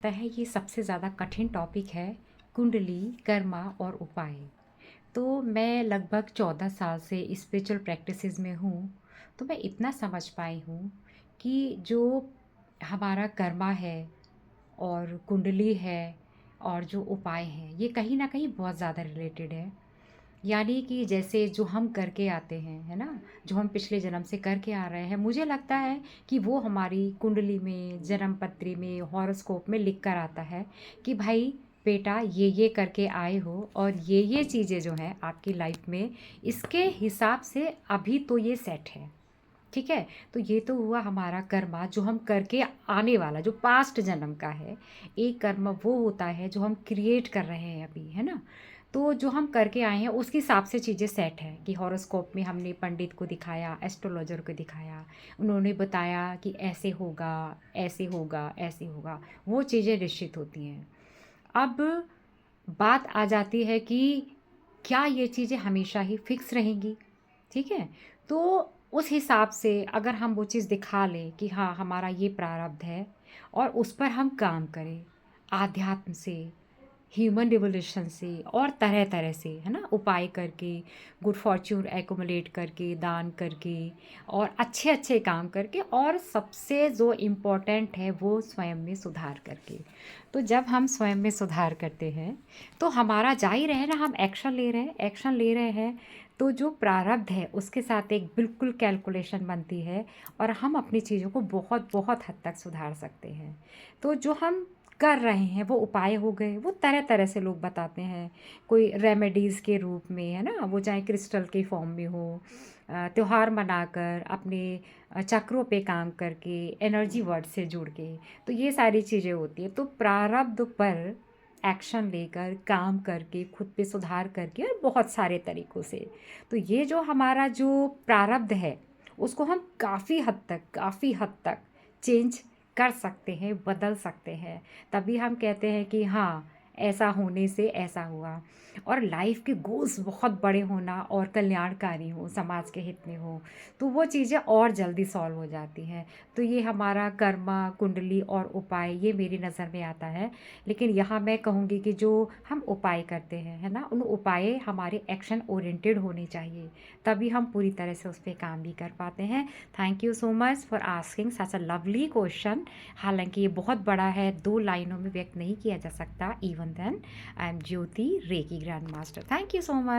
लगता है ये सबसे ज़्यादा कठिन टॉपिक है, कुंडली, कर्मा और उपाय। तो मैं लगभग 14 साल से स्पिरिचुअल प्रैक्टिसेस में हूँ, तो मैं इतना समझ पाई हूँ कि जो हमारा कर्मा है और कुंडली है और जो उपाय हैं, ये कहीं न कहीं बहुत ज़्यादा रिलेटेड है। यानी कि जैसे जो हम करके आते हैं, है ना? जो हम पिछले जन्म से करके आ रहे हैं, मुझे लगता है कि वो हमारी कुंडली में, जन्म पत्री में, हॉरोस्कोप में लिख कर आता है कि भाई बेटा ये करके आए हो और ये चीज़ें जो हैं आपकी लाइफ में, इसके हिसाब से अभी तो ये सेट है। ठीक है? तो ये तो हुआ हमारा कर्मा जो हम करके आने वाला, जो पास्ट जन्म का है। एक कर्म वो होता है जो हम क्रिएट कर रहे हैं अभी, है ना? तो जो हम करके आए हैं उसके हिसाब से चीज़ें सेट हैं कि हॉरोस्कोप में हमने पंडित को दिखाया, एस्ट्रोलॉजर को दिखाया, उन्होंने बताया कि ऐसे होगा, ऐसे होगा, ऐसे होगा, वो चीज़ें निश्चित होती हैं। अब बात आ जाती है कि क्या ये चीज़ें हमेशा ही फिक्स रहेंगी? ठीक है? तो उस हिसाब से अगर हम वो चीज़ दिखा लें कि हाँ, हमारा ये प्रारब्ध है और उस पर हम काम करें, आध्यात्म से, ह्यूमन रिवोल्यूशन से और तरह-तरह से, है ना? उपाय करके, गुड फॉर्च्यून एक्युमुलेट करके, दान करके और अच्छे-अच्छे काम करके और सबसे जो इम्पोर्टेंट है वो स्वयं में सुधार करके। तो जब हम स्वयं में सुधार करते हैं, तो हमारा ज़ाहिर है ना हम एक्शन ले रहे हैं, तो जो प्रारब्ध है उसके साथ एक बिल्कुल कैलकुलेशन बनती है और हम अपनी चीज़ों को बहुत-बहुत हद तक सुधार सकते हैं। तो जो हम कर रहे हैं वो उपाय हो गए, वो तरह-तरह से लोग बताते हैं। कोई रेमेडीज़ के रूप में, है ना? वो चाहे क्रिस्टल के फॉर्म में हो, त्योहार मनाकर, अपने चक्रों पे काम करके, एनर्जी वर्ड से जुड़ के, तो ये सारी चीज़ें होती हैं। तो प्रारब्ध पर एक्शन लेकर, काम करके, खुद पे सुधार करके और बहुत सारे तरीकों से। तो ये जो हमारा जो प्रारब्ध है, उसको हम काफ़ी हद तक चेंज कर सकते हैं, बदल सकते हैं। तभी हम कहते हैं कि हाँ, ऐसा होने से ऐसा हुआ। और लाइफ के गोल्स बहुत बड़े होना और कल्याणकारी हो, समाज के हित में हो, तो वो चीज़ें और जल्दी सॉल्व हो जाती हैं। तो ये हमारा कर्मा, कुंडली और उपाय ये मेरी नज़र में आता है। लेकिन यहाँ मैं कहूँगी कि जो हम उपाय करते हैं, है ना? उन उपाय हमारे एक्शन ओरिएंटेड होने चाहिए, तभी हम पूरी तरह से उस पे काम भी कर पाते हैं। Thank you so much for asking such a lovely question. हालाँकि ये बहुत बड़ा है, 2 लाइनों में व्यक्त नहीं किया जा सकता। Even then I am Jyoti reiki grand master. Thank you so much.